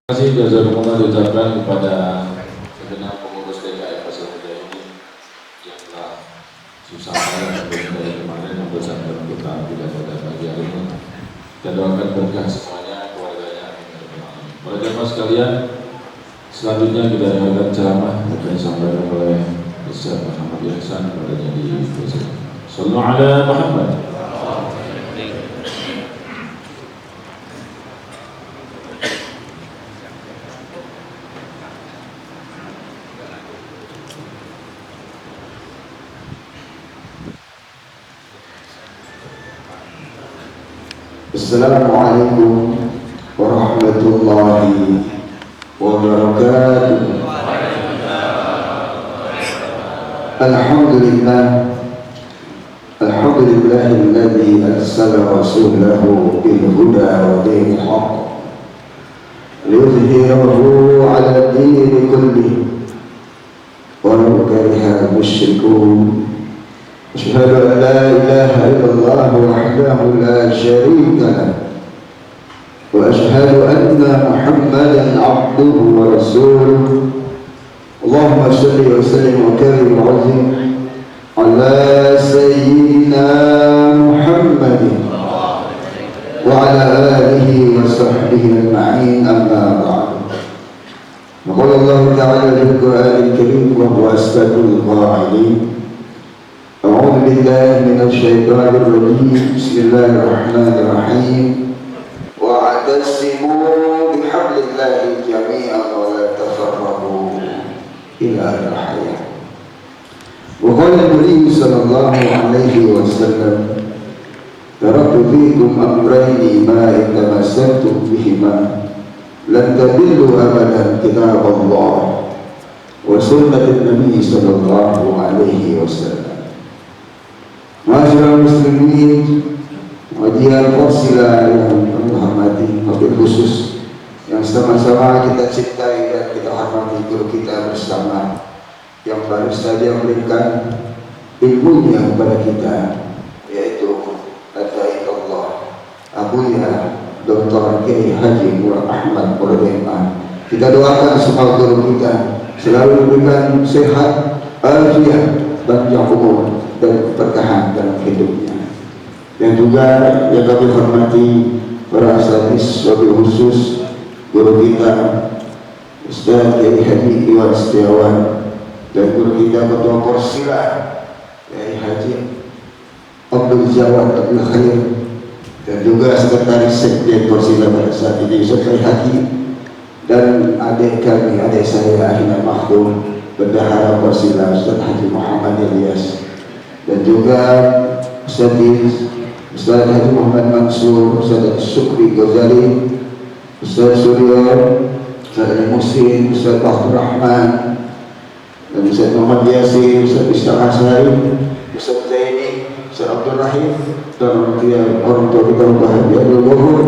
Terima kasih jazakumullah diucapkan kepada segenap pengurus DKM Pasir Muda ini yang telah susah payah dari kemarin sampai sampai kita tidak pada pagi hari ini. Kita doakan berkah semuanya, keluarganya. Para jemaah sekalian, selanjutnya kita dengarkan ceramah yang disampaikan oleh Ustaz Muhammad Ihsan kepadanya di Pasir. Sallu ala Muhammad. Assalamualaikum warahmatullahi wabarakatuh. Alhamdulillah, alhamdulillahilladzi arsala rasulahu bil huda wa dinil haqq liyudhhirahu 'ala ad-din kullih walau kariha al-musyrikun. Asyhadu an la ilaha illallah wahdahu la syarika lah wa asyhadu anna Muhammadan 'abduhu wa rasuluh. Allahumma shalli wa sallim wa karim wa 'azzim ala sayyidina Muhammadin wa ala alihi wa sahbihi ajma'in, amma ba'du. Qala Allah ta'ala fil Qur'anil Karim wa huwa asdaqul qa'ilin. أعوذ بالله من الشيطان الرجيم. بسم الله الرحمن الرحيم. واعتصموا بحبل الله جميعا ولا تفرقوا إلى الحياة. وقال النبي صلى الله عليه وسلم تركت فيكم أمرين ما إن تمسكتم بهما لن تضلوا أبدا كتاب الله وسنة النبي صلى الله عليه وسلم. Masyaallah muslimin, kajian Fasilah yang kami hormati, wabil khusus yang sama-sama kita cintai dan kita hormati guru kita bersama yang baru saja memberikan ilmunya kepada kita, yaitu At-Ta'id Allah Abuya Dr. Kiai Haji Murad Ahmad Murdema. Kita doakan semua guru kita selalu diberikan sehat, afiat, panjang umur dan keberkahan dalam hidupnya. Dan juga yang kami hormati para asatidz, wabil khusus guru kita Ustaz Kiai Haji Iwan Setiawan dan guru kita Ketua Porsilah Kiai Haji Abdul Jawad Abdul Khair, dan juga Sekretaris Sekjen Porsilah pada saat ini Ustaz Kiai Haji, dan adik kami, adik saya Ahina Mahfum, Bendahara Porsilah Ustaz Haji Muhammad Ilyas, dan juga Ustaz Haji Muhammad Mansur, Ustaz Syukri Ghazali, Ustaz Suryo, Ustaz Ali Muhsin, Ustaz Abdul Rahman, dan Ustaz Muhammad Yasin, Ustaz Ishaq Asari, Ustaz Zaini, Ustaz Abdul Rahim, dan orang tua kita Bahagia Abdul Ghafur,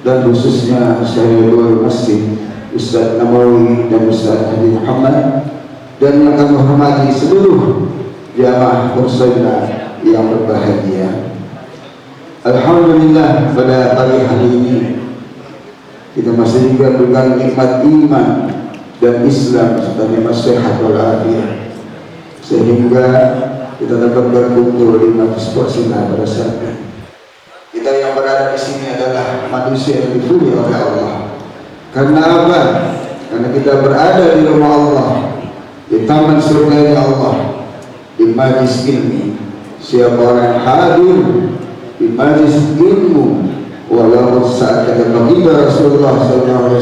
dan khususnya Syahidul Masjid Ustaz Nawawi dan Ustaz Haji Muhammad, dan yang kami hormati seluruh jamaah Fasilah yang berbahagia. Alhamdulillah, pada pagi hari ini kita masih juga dengan nikmat iman dan Islam serta nikmat sehat walafiat, sehingga kita dapat berkumpul di majlis Fasilah pada saat ini. Kita yang berada di sini adalah manusia yang dipilih oleh Allah. Karena apa? Karena kita berada di rumah Allah, di taman surga Allah, di majlis ilmi. Siapa orang yang hadir di majlis ilmu, walaupun saat kata baginda Rasulullah SAW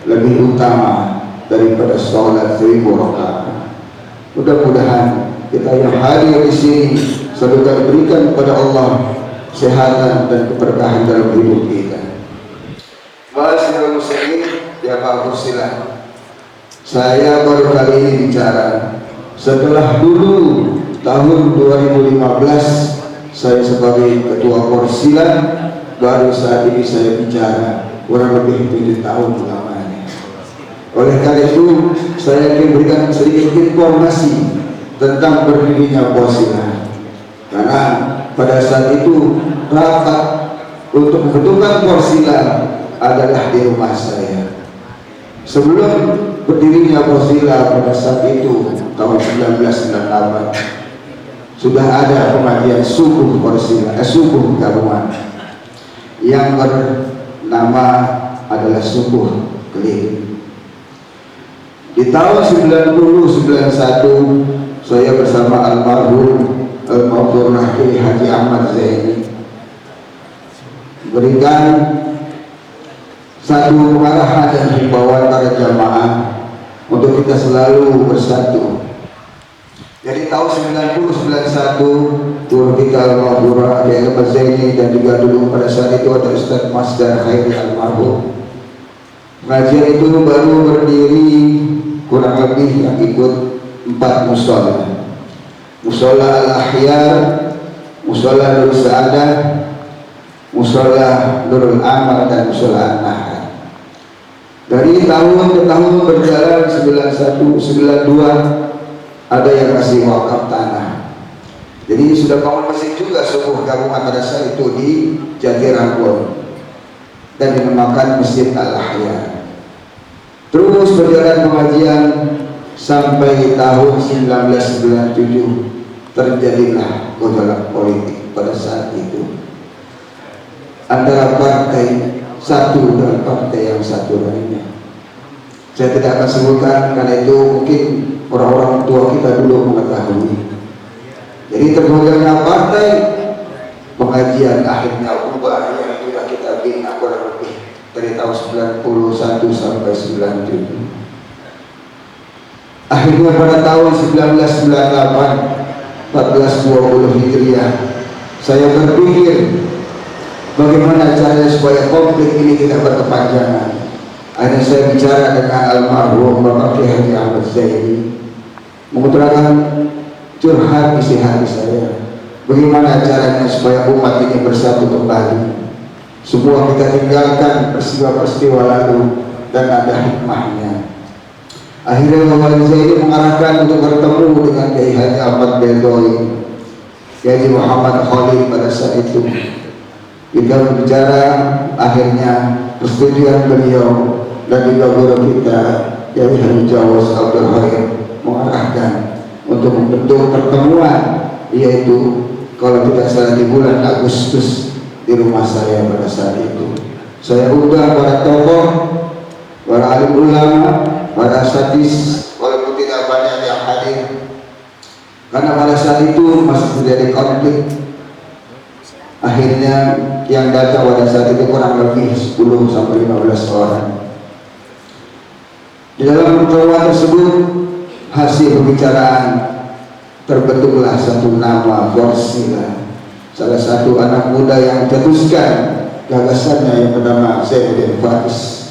lebih utama daripada sholat 1000 rakaat. Mudah-mudahan kita yang hadir di sini selalu berikan kepada Allah kesehatan dan keberkahan dalam hidup kita. Masyaallah muslimin, jamaah Fasilah, saya baru kali ini bicara setelah dulu tahun 2015 saya sebagai ketua Fasilah, baru saat ini saya bicara kurang lebih 7 tahun lamanya. Oleh karena itu saya ingin berikan sedikit informasi tentang berdirinya Fasilah, karena pada saat itu rapat untuk membentukkan Fasilah adalah di rumah saya. Sebelum berdirinya Fauzilah pada saat itu tahun 1998 sudah ada pengajian subuh Fauzilah, subuh gabungan yang bernama adalah subuh keliling. Di tahun 1991 saya bersama almarhum Al-Mawfur Haji Ahmad Zaini berikan satu pengarahan dan himbauan para jamaah untuk kita selalu bersatu. Jadi tahun 1991 guru kita Al-Mawfur Haji Ahmad Zaini dan juga dulu pada saat itu ada Ustaz Masdar Khairi almarhum. Pengajian itu baru berdiri kurang lebih yang ikut 4 musola. Musola Al-Ahyar, Musola Nurul Sa'adah, Musola Nurul Amal, dan Musola An-Nahr. Dari tahun ke tahun berjalan 91, 92 ada yang kasih wakaf tanah. Jadi sudah bangun masjid juga subuh gabungan pada saat itu di Jatirangkon dan dinamakan Masjid Al-Ahyar. Terus berjalan pengajian sampai tahun 1997 terjadilah gejolak politik pada saat itu antara partai satu dan partai yang satu lainnya. Saya tidak akan sebutkan karena itu mungkin orang-orang tua kita dulu mengetahui. Jadi tergolongnya partai, pengajian akhirnya ubah yang sudah kita bina kurang lebih dari tahun 91 sampai 97. Akhirnya pada tahun 1998 1420 Hijriah saya berpikir bagaimana caranya supaya konflik ini tidak berkepanjangan. Akhirnya saya bicara dengan almarhum Bapak Kiai Haji Ahmad Zaini, mengutarakan curhat isi hati saya. Bagaimana caranya supaya umat ini bersatu kembali. Semua kita tinggalkan peristiwa-peristiwa lalu dan ada hikmahnya. Akhirnya Bapak Zaini mengarahkan untuk bertemu dengan Kiai Haji Ahmad Bedoy, Kiai Haji Muhammad Khalid pada saat itu. Kita berbicara, akhirnya persetujuan beliau dan juga guru kita Kiai Haji Jawas Abdul Khair mengarahkan untuk membentuk pertemuan, yaitu kalau tidak salah di bulan Agustus di rumah saya pada saat itu. Saya undang para tokoh, para alim ulama, para sadis, walaupun tidak banyak yang hadir karena pada saat itu masih terjadi konflik. Akhirnya yang datang pada saat itu kurang lebih 10 sampai 15 orang. Di dalam pertemuan tersebut hasil pembicaraan terbentuklah satu nama Fauzilah, salah satu anak muda yang cetuskan gagasannya yang bernama Zainuddin Faris.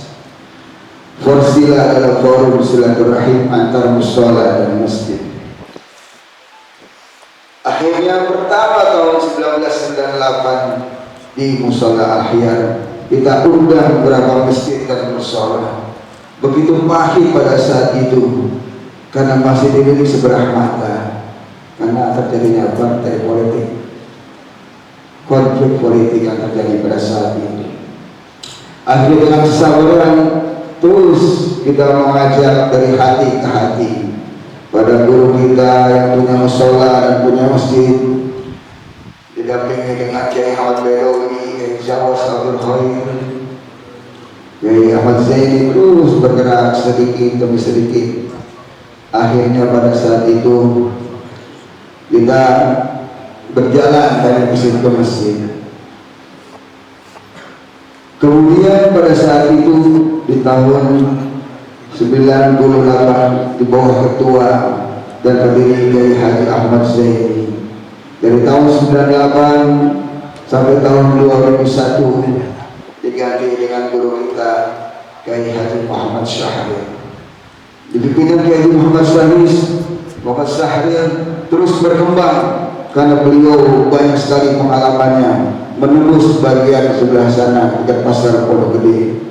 Fauzilah adalah forum silaturahim antar musola dan masjid. Akhirnya pertama tahun 1998 di Musola Ahyar kita undang beberapa masjid dan musola. Begitu pahit pada saat itu karena masih dilirik sebelah mata karena terjadinya partai politik, konflik politik yang terjadi pada saat itu. Akhirnya dengan kesabaran terus kita mengajak dari hati ke hati pada guru kita yang punya musola dan punya masjid, didampingi dengan Kiai Ahmad Bedowi, Kiai Jawas Abdul Khair, Kiai Ahmad Zaini, terus bergerak sedikit demi sedikit. Akhirnya pada saat itu kita berjalan dari masjid ke masjid. Kemudian pada saat itu di tahun 98 di bawah ketua dan pendiri dari Haji Ahmad Zaini, dari tahun 98 sampai tahun 2001 diganti dengan guru kita Kiai Haji Muhammad Syahrir. Di pimpinan Kiai Haji Muhammad Syahrir terus berkembang karena beliau banyak sekali pengalamannya menembus bagian sebelah sana dekat pasar Pondok Gede.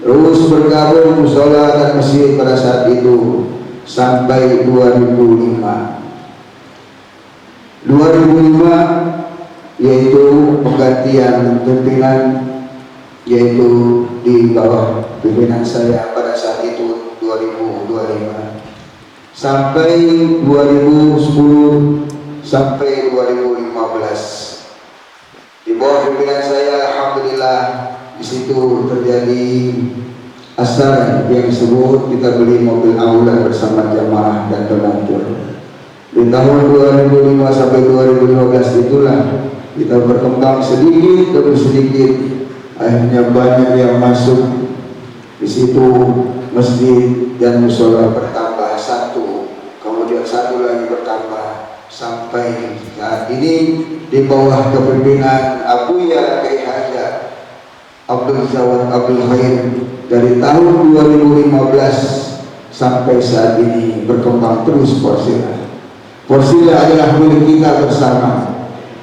Terus bergabung musola dan masjid pada saat itu sampai 2005. 2005 yaitu penggantian pimpinan, yaitu di bawah pimpinan saya pada saat itu sampai 2010 sampai 2015. Di bawah pimpinan saya, alhamdulillah, di situ terjadi asar yang disebut kita beli mobil aulan bersama jamaah dan donatur. Di tahun 2005 sampai 2015 itulah kita berkembang sedikit demi sedikit, akhirnya banyak yang masuk. Di situ masjid dan musola bertambah satu, kemudian satu lagi bertambah sampai saat ini di bawah kepemimpinan Abuya Kiai Haji Abdul Zawad Abdul Khair dari tahun 2015 sampai saat ini berkembang terus Porsila. Porsila adalah milik kita bersama.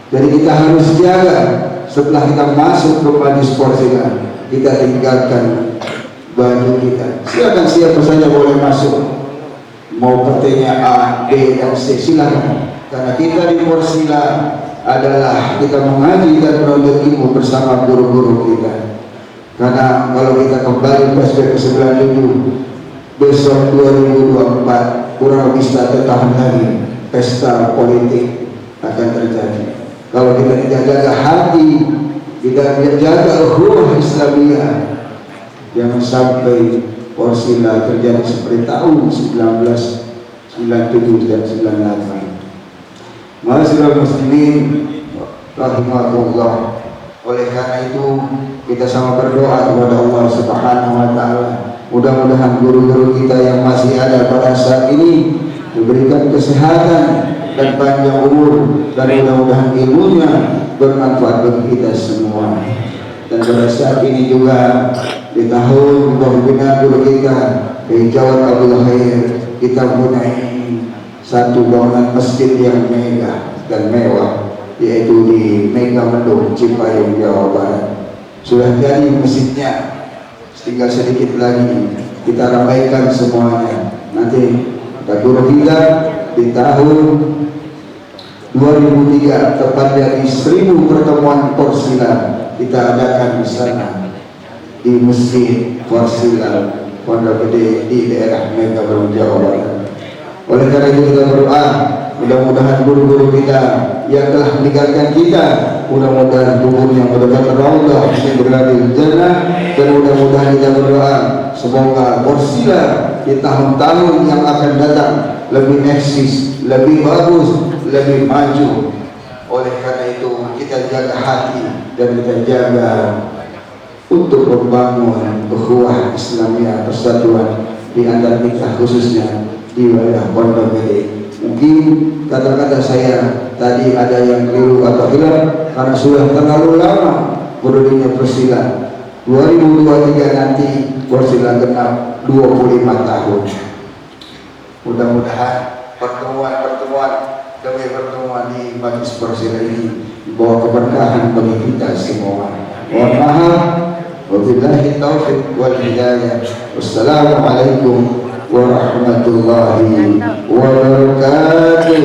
Jadi kita harus jaga setelah kita masuk ke majlis Porsila, kita tinggalkan baju kita. Silakan siapa saja boleh masuk. Mau partainya A, B, dan C silakan. Karena kita di Porsila adalah kita mengaji dan menuntut ilmu bersama guru-guru kita. Karena kalau kita kembali flashback ke 97, besok 2024 kurang lebih 1 tahun lagi pesta politik akan terjadi. Kalau kita tidak jaga hati, kita tidak jaga ukhuwah Islamiyah, jangan sampai Porsila terjadi seperti tahun 1997 dan 98. Ma'asyiral muslimin rahimahullah. Oleh karena itu kita sama berdoa kepada Allah Subhanahu wa taala, mudah-mudahan guru-guru kita yang masih ada pada saat ini diberikan kesehatan dan panjang umur, dan mudah-mudahan ilmunya bermanfaat bagi kita semua. Dan pada saat ini juga di tahun pembinaan guru kita Kiai Jawad Abdul Khair, kita mempunyai satu bangunan masjid yang megah dan mewah, yaitu di Mega Mendung, Cipayung, Jawa Barat. Sudah jadi masjidnya, tinggal sedikit lagi kita ramaikan semuanya. Nanti kata guru kita di tahun 2003, tepatnya di 1000 pertemuan Porsila, kita adakan di sana di Masjid Porsila Pondok Gede di daerah Mega Mendung, Jawa Barat. Oleh karena itu kita berdoa, mudah-mudahan guru-guru kita yang telah meninggalkan kita, mudah-mudahan kuburnya mendapat raudhah min riyadil jannah, dan mudah-mudahan kita berdoa semoga Porsila di tahun-tahun yang akan datang lebih eksis, lebih bagus, lebih maju. Oleh karena itu kita jaga hati dan kita jaga untuk membangun ukhuwah Islamiyah, persatuan di antara kita, khususnya di wilayah Pondok Gede. Mungkin kata-kata saya tadi ada yang keliru atau hilang karena sudah terlalu lama berdirinya Porsila. 2023 nanti Porsila genap 25 tahun. Mudah-mudahan pertemuan demi pertemuan di majlis Porsila ini membawa keberkahan bagi kita semua. Mohon maaf. Wabillahi taufiq wal hidayah. Wassalamualaikum warahmatullahi wabarakatuh.